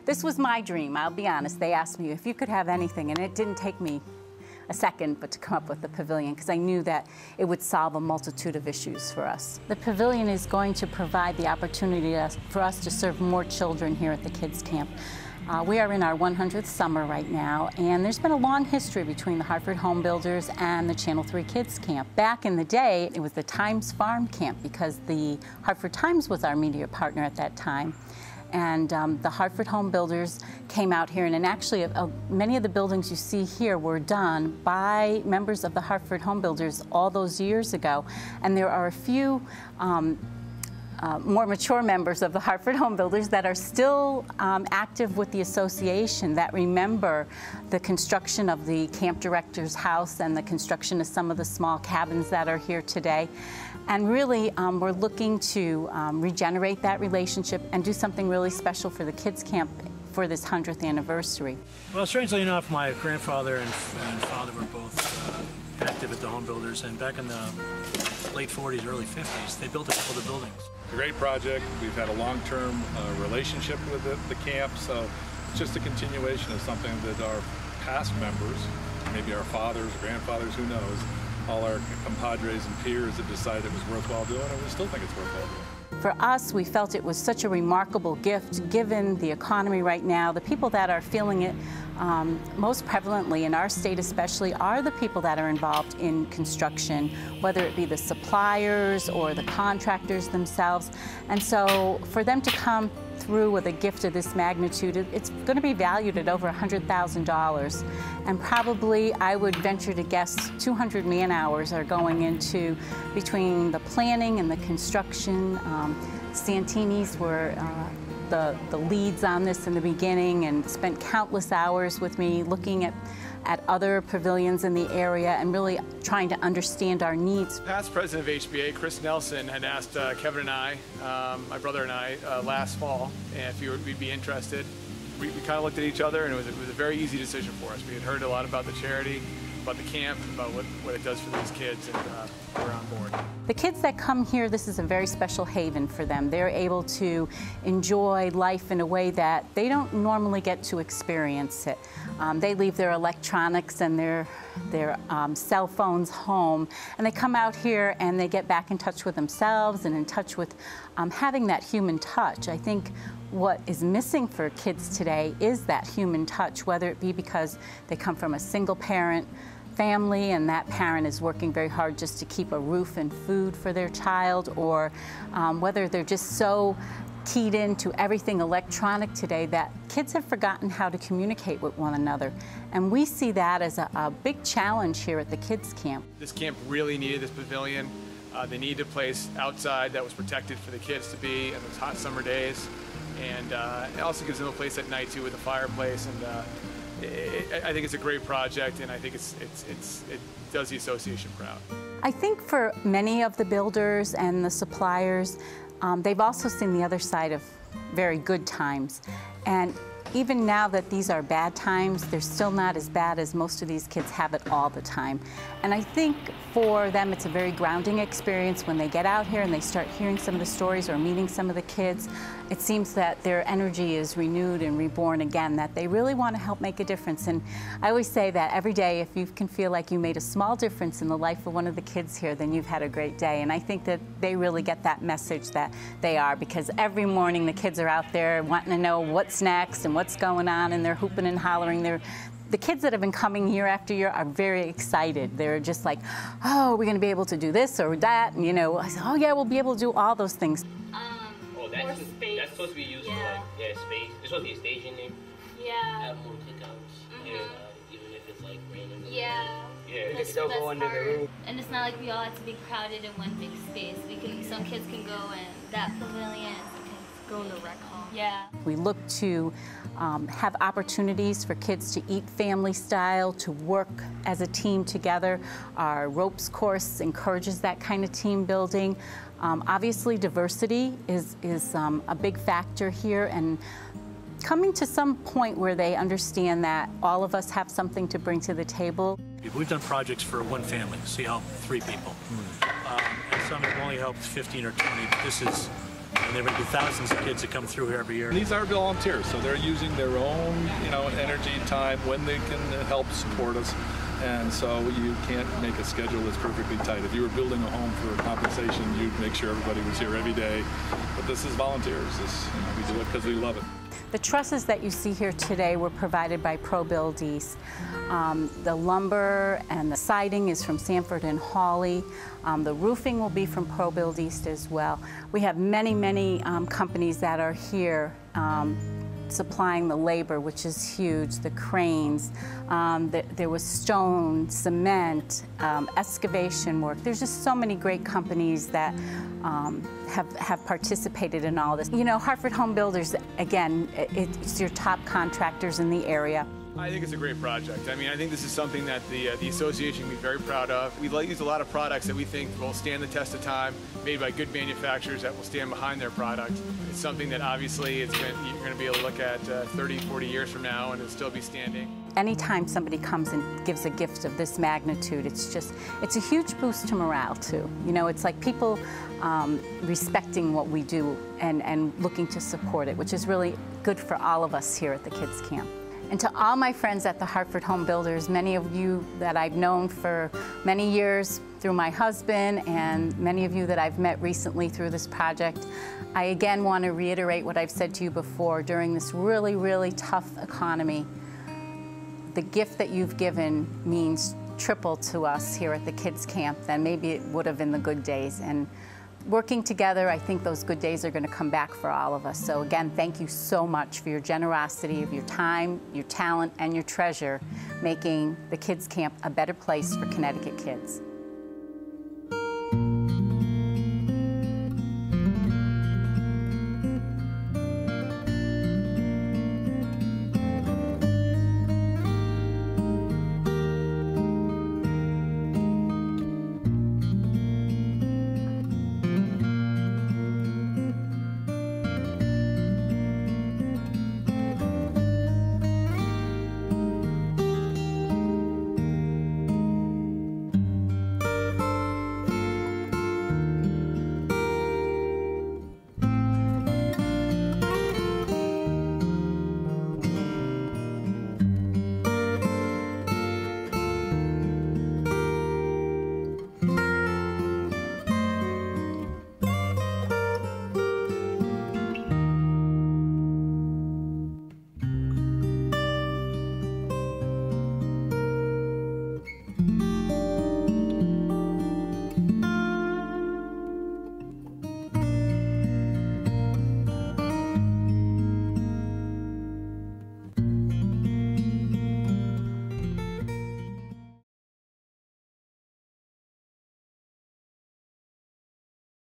This was my dream, I'll be honest. They asked me if you could have anything, and it didn't take me a second but to come up with the pavilion, because I knew that it would solve a multitude of issues for us. The pavilion is going to provide the opportunity for us to serve more children here at the kids camp. We are in our 100th summer right now, and there's been a long history between the Hartford Home Builders and the Channel 3 Kids Camp. Back in the day, it was the Times Farm Camp, because the Hartford Times was our media partner at that time. And the Hartford Home Builders came out here, and actually many of the buildings you see here were done by members of the Hartford Home Builders all those years ago. And there are a few more mature members of the Hartford Home Builders that are still active with the association, that remember the construction of the camp director's house and the construction of some of the small cabins that are here today. And really, we're looking to regenerate that relationship and do something really special for the kids camp for this 100th anniversary. Well, strangely enough, my grandfather and father were both active at the Home Builders, and back in the late 40s, early 50s, they built a couple of the buildings. It's a great project. We've had a long-term relationship with the camp, so it's just a continuation of something that our past members, maybe our fathers or grandfathers, who knows, all our compadres and peers have decided it was worthwhile doing, and we still think it's worthwhile doing. For us, we felt it was such a remarkable gift given the economy right now. The people that are feeling it most prevalently in our state especially are the people that are involved in construction, whether it be the suppliers or the contractors themselves. And so for them to come through with a gift of this magnitude, it's going to be valued at over $100,000. And probably, I would venture to guess, 200 man-hours are going into between the planning and the construction. Santini's were the leads on this in the beginning and spent countless hours with me looking at other pavilions in the area and really trying to understand our needs. Past president of HBRA, Chris Nelson, had asked Kevin and I, my brother and I, last fall, if we'd be interested. We kind of looked at each other, and it was a very easy decision for us. We had heard a lot about the charity, about the camp, about what it does for these kids, and we're on board. The kids that come here, this is a very special haven for them. They're able to enjoy life in a way that they don't normally get to experience it. They leave their electronics and their cell phones home, and they come out here and they get back in touch with themselves and in touch with having that human touch. I think what is missing for kids today is that human touch, whether it be because they come from a single parent family and that parent is working very hard just to keep a roof and food for their child, or whether they're just so keyed into everything electronic today that kids have forgotten how to communicate with one another. And we see that as a big challenge here at the kids camp. This camp really needed this pavilion. They needed a place outside that was protected for the kids to be in those hot summer days. And it also gives them a place at night too with a fireplace. And I think it's a great project, and I think it does the association proud. I think for many of the builders and the suppliers, they've also seen the other side of very good times. And even now that these are bad times, they're still not as bad as most of these kids have it all the time. And I think for them it's a very grounding experience when they get out here and they start hearing some of the stories or meeting some of the kids. It seems that their energy is renewed and reborn again, that they really want to help make a difference. And I always say that every day, if you can feel like you made a small difference in the life of one of the kids here, then you've had a great day. And I think that they really get that message that they are, because every morning the kids are out there wanting to know what's next and what's going on, and they're hooping and hollering. The kids that have been coming year after year are very excited. They're just like, oh, we're going to be able to do this or that, and I said, oh yeah, we'll be able to do all those things. That's supposed to be used for space. It's supposed to be a stage in there. Yeah. Have more cookouts, and even if it's like random. Yeah. Yeah. That's the best part. And it's not like we all have to be crowded in one big space. Some kids can go in that pavilion. Some kids go in the rec hall. Yeah. We look to have opportunities for kids to eat family style, to work as a team together. Our ropes course encourages that kind of team building. Obviously, diversity is a big factor here, and coming to some point where they understand that all of us have something to bring to the table. We've done projects for one family, so you help 3 people. And some have only helped 15 or 20, but this is And there are going to be thousands of kids that come through here every year. And these are volunteers, so they're using their own, energy, time when they can help support us. And so you can't make a schedule that's perfectly tight. If you were building a home for compensation, you'd make sure everybody was here every day. But this is volunteers. We do it because we love it. The trusses that you see here today were provided by ProBuild East. The lumber and the siding is from Sanford and Hawley. The roofing will be from ProBuild East as well. We have many, many companies that are here supplying the labor, which is huge, the cranes. There was stone, cement, excavation work. There's just so many great companies that have participated in all this. Hartford Home Builders, again, it's your top contractors in the area. I think it's a great project. I think this is something that the association can be very proud of. We use a lot of products that we think will stand the test of time, made by good manufacturers that will stand behind their product. It's something that obviously you're going to be able to look at 30, 40 years from now and it'll still be standing. Anytime somebody comes and gives a gift of this magnitude, it's a huge boost to morale too. It's like people respecting what we do and looking to support it, which is really good for all of us here at the Kids Camp. And to all my friends at the Hartford Home Builders, many of you that I've known for many years through my husband and many of you that I've met recently through this project, I again want to reiterate what I've said to you before. During this really, really tough economy, the gift that you've given means triple to us here at the Kids Camp than maybe it would have in the good days. And working together, I think those good days are going to come back for all of us. So again, thank you so much for your generosity of your time, your talent, and your treasure, making the Kids Camp a better place for Connecticut kids.